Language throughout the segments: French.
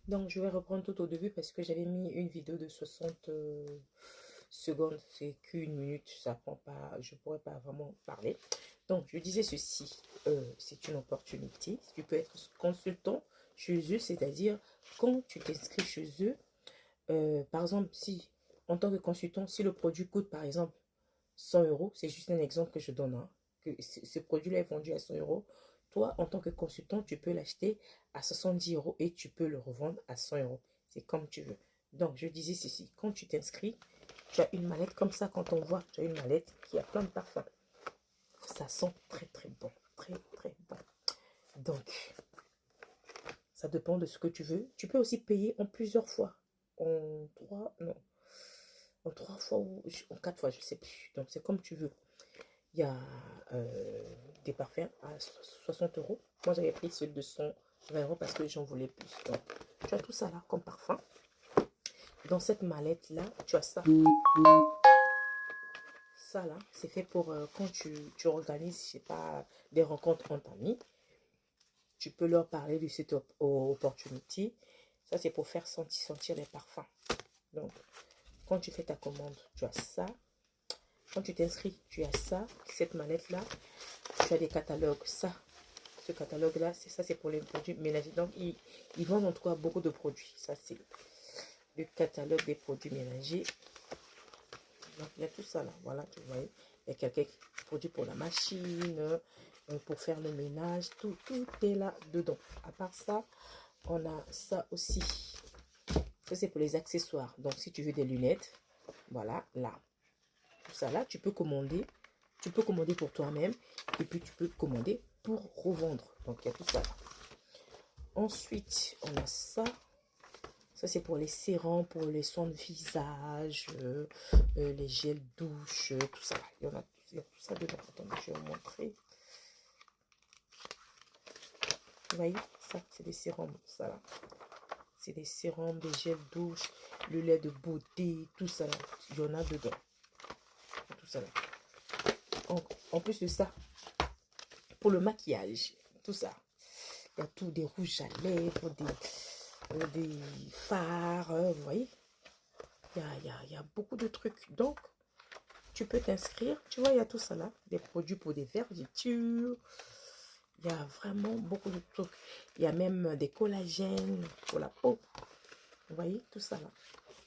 Donc, je vais reprendre tout au début parce que j'avais mis une vidéo de 60 secondes. C'est qu'une minute, ça prend pas, je pourrais pas vraiment parler. Donc, je disais ceci, c'est une opportunité. Tu peux être consultant chez eux, c'est-à-dire quand tu t'inscris chez eux, par exemple, si en tant que consultant, si le produit coûte par exemple 100 euros, c'est juste un exemple que je donne, hein, que ce produit-là est vendu à 100 euros. Toi, en tant que consultant, tu peux l'acheter à 70 euros et tu peux le revendre à 100 euros. C'est comme tu veux. Donc, je disais ceci, quand tu t'inscris, tu as une mallette comme ça, quand on voit, tu as une mallette qui a plein de parfums. Ça sent très très bon, très très bon. Donc, ça dépend de ce que tu veux. Tu peux aussi payer en plusieurs fois. En trois, non, en trois fois ou en quatre fois, je ne sais plus. Donc, c'est comme tu veux. Il y a des parfums à 60 euros. Moi, j'avais pris celui de 120 euros parce que j'en voulais plus. Donc, tu as tout ça là comme parfum. Dans cette mallette-là, tu as ça. Ça là, c'est fait pour quand tu organises, je sais pas, des rencontres entre amis. Tu peux leur parler de cette opportunité. Ça, c'est pour faire sentir les parfums. Donc, quand tu fais ta commande, tu as ça. Quand tu t'inscris, tu as ça. Cette mallette-là, tu as des catalogues. Ça, ce catalogue-là, c'est ça, c'est pour les produits ménagers. Donc, ils vendent en tout cas beaucoup de produits. Ça, c'est le catalogue des produits ménagers. Donc, il y a tout ça là. Voilà, tu vois. Il y a quelques produits pour la machine, pour faire le ménage. Tout est là dedans. À part ça, on a ça aussi. Ça, c'est pour les accessoires. Donc, si tu veux des lunettes, voilà, là. Tout ça là, tu peux commander. Tu peux commander pour toi-même. Et puis, tu peux commander pour revendre. Donc, il y a tout ça là. Ensuite, on a ça. Ça, c'est pour les sérums, pour les soins de visage, les gels douche, tout ça. Il y a tout ça dedans. Attendez, je vais vous montrer. Vous voyez, ça, c'est des sérums. Ça, là. C'est des sérums, des gels douche, le lait de beauté, tout ça. Là. Il y en a dedans. Tout ça. Là. En plus de ça, pour le maquillage, tout ça. Il y a tout, des rouges à lèvres, des fards, vous voyez. Il y a beaucoup de trucs. Donc, tu peux t'inscrire. Tu vois, il y a tout ça là. Des produits pour des vergetures. Il y a vraiment beaucoup de trucs. Il y a même des collagènes pour la peau. Vous voyez, tout ça là.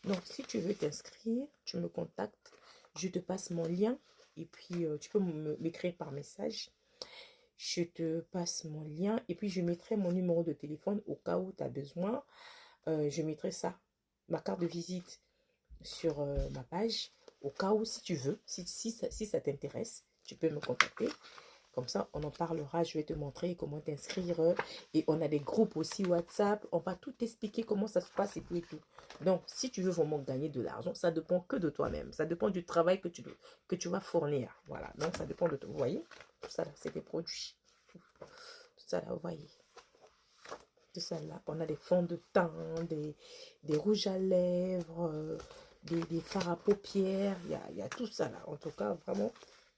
Donc, si tu veux t'inscrire, tu me contactes. Je te passe mon lien. Et puis, tu peux m'écrire par message. Je te passe mon lien. Et puis, je mettrai mon numéro de téléphone au cas où tu as besoin. Je mettrai ça, ma carte de visite sur ma page. Au cas où, si tu veux, si ça t'intéresse, tu peux me contacter. Comme ça, on en parlera. Je vais te montrer comment t'inscrire. Et on a des groupes aussi WhatsApp. On va tout expliquer comment ça se passe et tout et tout. Donc, si tu veux vraiment gagner de l'argent, ça dépend que de toi-même. Ça dépend du travail que tu vas fournir. Voilà. Donc, ça dépend de toi. Vous voyez? Tout ça là, c'est des produits. Tout ça là, vous voyez? Tout ça là. On a des fonds de teint, des rouges à lèvres, des fards à paupières. Il y a tout ça là. En tout cas, vraiment,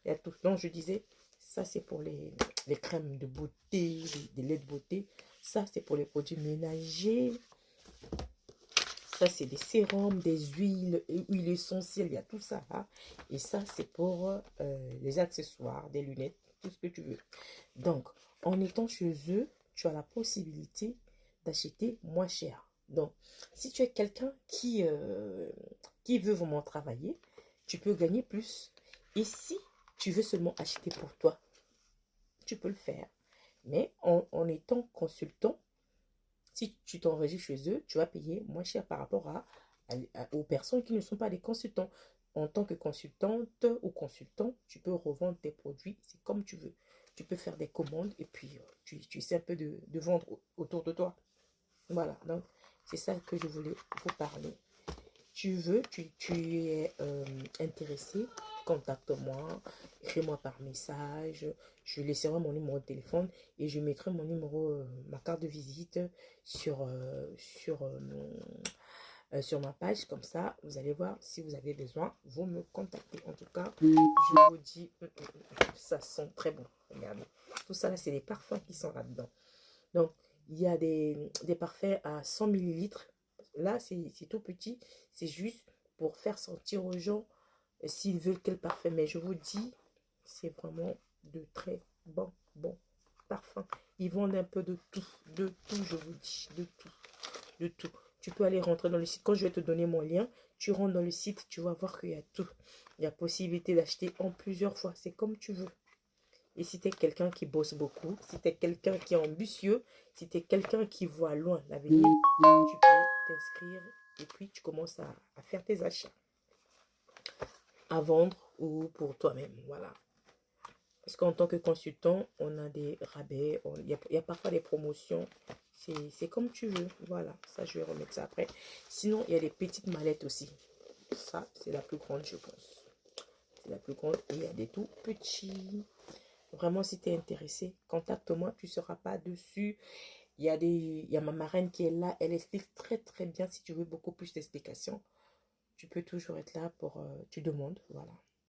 il y a tout. Donc, je disais, ça, c'est pour les crèmes de beauté, des laits de beauté. Ça, c'est pour les produits ménagers. Ça, c'est des sérums, des huiles essentielles. Il y a tout ça là. Et ça, c'est pour les accessoires, des lunettes, tout ce que tu veux. Donc, en étant chez eux, tu as la possibilité d'acheter moins cher. Donc, si tu es quelqu'un qui veut vraiment travailler, tu peux gagner plus. Et si tu veux seulement acheter pour toi, tu peux le faire. Mais en étant consultant, si tu t'enregistres chez eux, tu vas payer moins cher par rapport aux personnes qui ne sont pas des consultants. En tant que consultante ou consultant, tu peux revendre tes produits, c'est comme tu veux. Tu peux faire des commandes et puis tu essaies un peu de vendre autour de toi. Voilà, donc c'est ça que je voulais vous parler. Tu es intéressé, contacte-moi, écris-moi par message, je laisserai mon numéro de téléphone et je mettrai mon numéro, ma carte de visite sur ma page, comme ça, vous allez voir, si vous avez besoin, vous me contactez. En tout cas, je vous dis, ça sent très bon, regardez. Tout ça là, c'est les parfums qui sont là-dedans. Donc, Il y a des parfums à 100 millilitres. Là, c'est tout petit. C'est juste pour faire sentir aux gens s'ils veulent quel parfum. Mais je vous dis, c'est vraiment de très bons parfums. Ils vendent un peu de tout, je vous dis, de tout, de tout. Tu peux aller rentrer dans le site. Quand je vais te donner mon lien, tu rentres dans le site, tu vas voir qu'il y a tout. Il y a possibilité d'acheter en plusieurs fois. C'est comme tu veux. Et si tu es quelqu'un qui bosse beaucoup, si tu es quelqu'un qui est ambitieux, si tu es quelqu'un qui voit loin l'avenir, tu peux t'inscrire et puis tu commences à faire tes achats. À vendre ou pour toi-même, voilà. Parce qu'en tant que consultant, on a des rabais, il y a parfois des promotions. C'est comme tu veux, voilà. Ça, je vais remettre ça après. Sinon, il y a des petites mallettes aussi. Ça, c'est la plus grande, je pense. C'est la plus grande et il y a des tout petits. Vraiment, si tu es intéressé, contacte-moi, tu ne seras pas dessus. Il y a ma marraine qui est là, elle explique très bien. Si tu veux beaucoup plus d'explications, tu peux toujours être là pour... tu demandes, voilà.